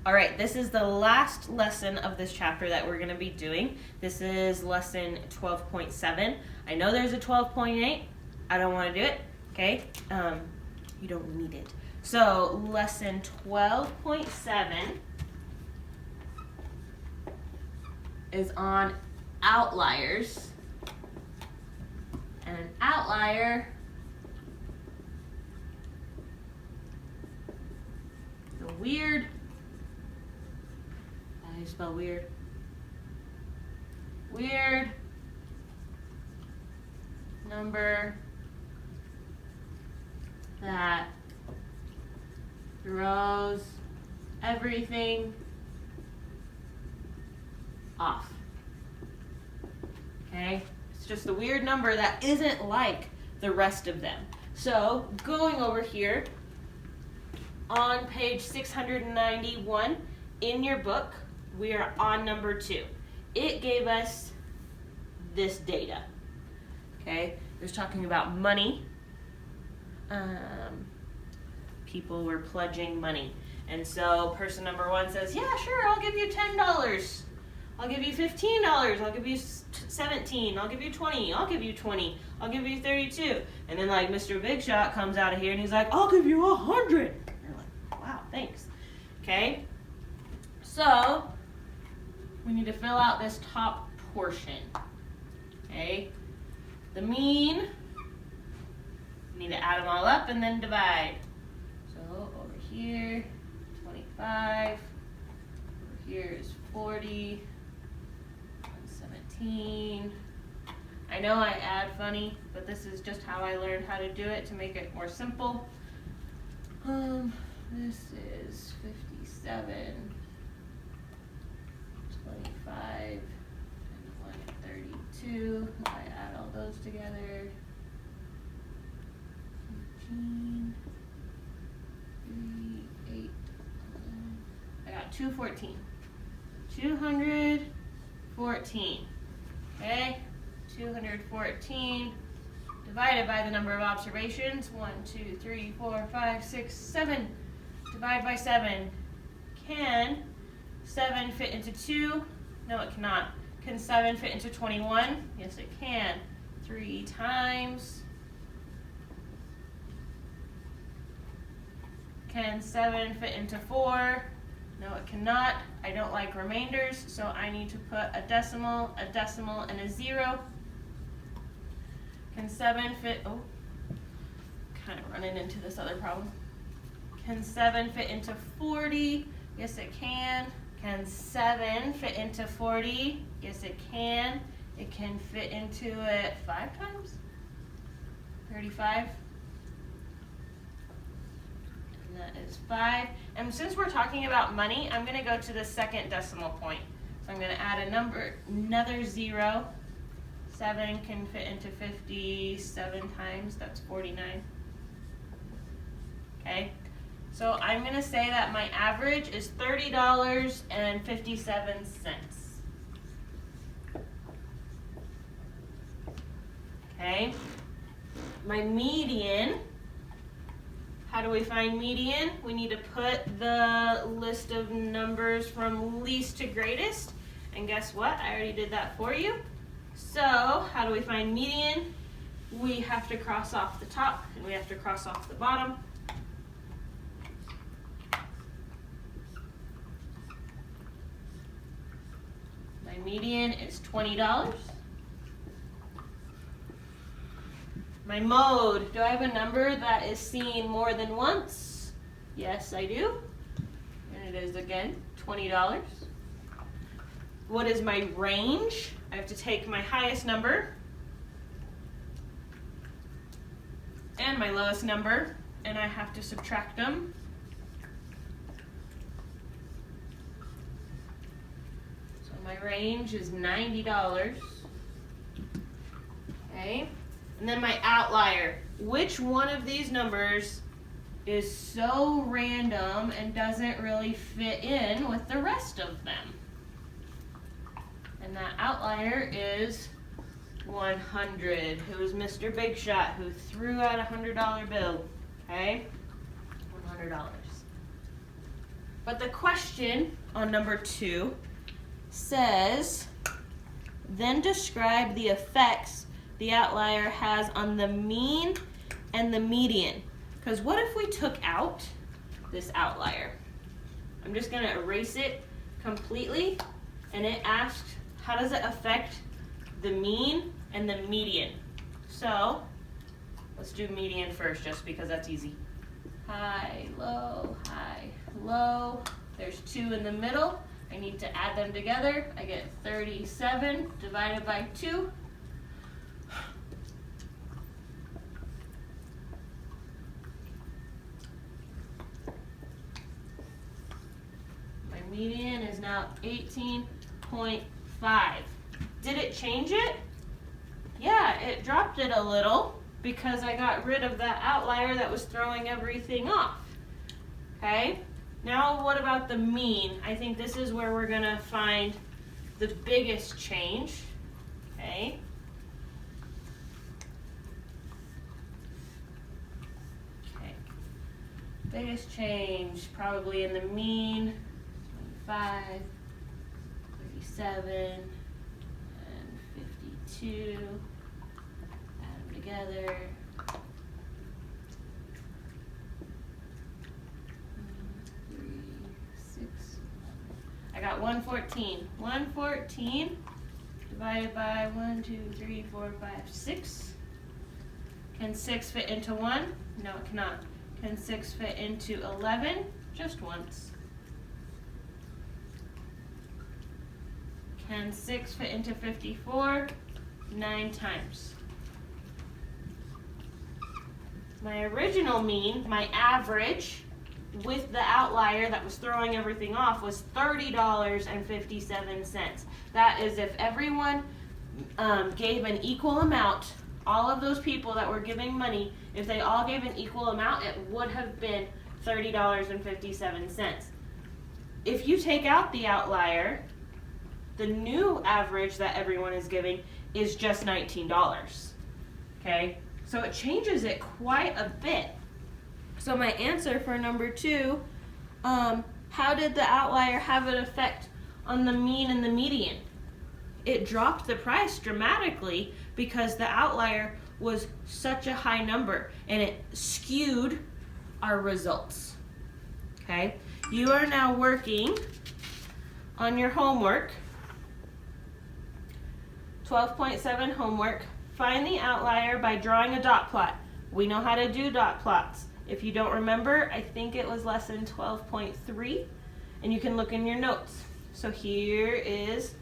All right, this is the last lesson of this chapter that we're going to be doing. This is lesson 12.7. I know there's a 12.8. I don't want to do it, okay? You don't need it. So lesson 12.7 is on outliers. And an outlier is a weird, how do you spell weird? Weird number that throws everything off. Okay? It's just a weird number that isn't like the rest of them. So, going over here on page 691 in your book, we are on number 2. It gave us this data. Okay? It was talking about money. People were pledging money. And so person number 1 says, yeah, sure, I'll give you $10. I'll give you $15. I'll give you 17. I'll give you 20. I'll give you 20. I'll give you 32. And then like Mr. Big Shot comes out of here and he's like, I'll give you 100. You're like, wow, thanks. Okay? So we need to fill out this top portion. Okay? The mean, we need to add them all up and then divide. So over here, 25. Over here is 40. 17. I know I add funny, but this is just how I learned how to do it to make it more simple. This is 57, 25, and 132. If I add all those together, 15, 3, 8, 11. I got 214. 214. Okay, 214 divided by the number of observations. 1, 2, 3, 4, 5, 6, 7. Divide by 7. Can 7 fit into 2? No, it cannot. Can 7 fit into 21? Yes, it can. 3 times. Can 7 fit into 4? No, it cannot. I don't like remainders, so I need to put a decimal, and a 0. Can 7 fit, oh, kind of running into this other problem. Can 7 fit into 40? Yes, it can. Can 7 fit into 40? Yes, it can. It can fit into it 5 times? 35? And that is 5. And since we're talking about money, I'm going to go to the second decimal point. So I'm going to add a number, another 0. 7 can fit into 57 times. That's 49. Okay. So I'm going to say that my average is $30.57. Okay. My median. How do we find median? We need to put the list of numbers from least to greatest. And guess what? I already did that for you. So how do we find median? We have to cross off the top and we have to cross off the bottom. My median is $20. My mode, do I have a number that is seen more than once? Yes, I do. And it is, again, $20. What is my range? I have to take my highest number and my lowest number, and I have to subtract them. So my range is $90. Okay. And then my outlier. Which one of these numbers is so random and doesn't really fit in with the rest of them? And that outlier is 100. Who's Mr. Big Shot who threw out a $100 bill? Okay, $100. But the question on number 2 says, then describe the effects the outlier has on the mean and the median. Because what if we took out this outlier? I'm just going to erase it completely, and it asks, how does it affect the mean and the median? So let's do median first, just because that's easy. High, low, there's 2 in the middle. I need to add them together. I get 37 divided by 2. My median is now 18.5. Did it change it? Yeah, it dropped it a little because I got rid of that outlier that was throwing everything off. Okay? Now what about the mean? I think this is where we're going to find the biggest change. Okay? Okay. Biggest change probably in the mean, 25, 37, and 52. Add them together. I got 114. 114 divided by 1, 2, 3, 4, 5, 6. Can 6 fit into 1? No, it cannot. Can 6 fit into 11? Just once. Can 6 fit into 54? 9 times. My original mean, my average, with the outlier that was throwing everything off, was $30.57. That is if everyone gave an equal amount, all of those people that were giving money, if they all gave an equal amount, it would have been $30.57. If you take out the outlier, the new average that everyone is giving is just $19. Okay, so it changes it quite a bit. So my answer for number 2, how did the outlier have an effect on the mean and the median? It dropped the price dramatically because the outlier was such a high number and it skewed our results. Okay, you are now working on your homework, 12.7 homework. Find the outlier by drawing a dot plot. We know how to do dot plots. If you don't remember, I think it was lesson 12.3, and you can look in your notes. So here is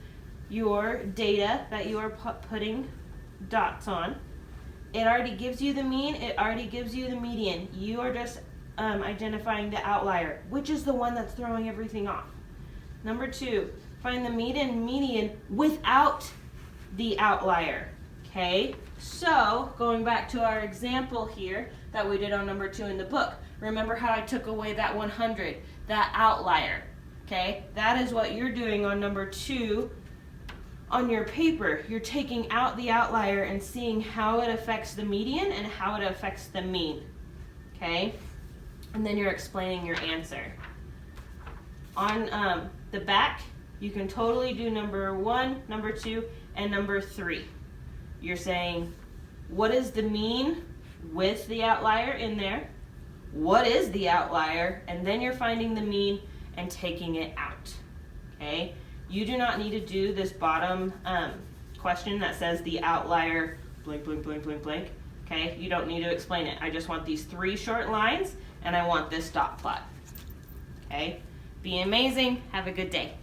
your data that you are putting dots on. It already gives you the mean, it already gives you the median. You are just identifying the outlier, which is the one that's throwing everything off. Number 2, find the mean and median without the outlier. Okay, so going back to our example here that we did on number 2 in the book, remember how I took away that 100, that outlier. Okay, that is what you're doing on number 2 on your paper. You're taking out the outlier and seeing how it affects the median and how it affects the mean. Okay, and then you're explaining your answer. On the back, you can totally do number 1, number 2, and number 3. You're saying, what is the mean with the outlier in there? What is the outlier? And then you're finding the mean and taking it out. Okay? You do not need to do this bottom question that says the outlier blank, blank, blank, blank, blank. Okay? You don't need to explain it. I just want these 3 short lines and I want this dot plot. Okay? Be amazing. Have a good day.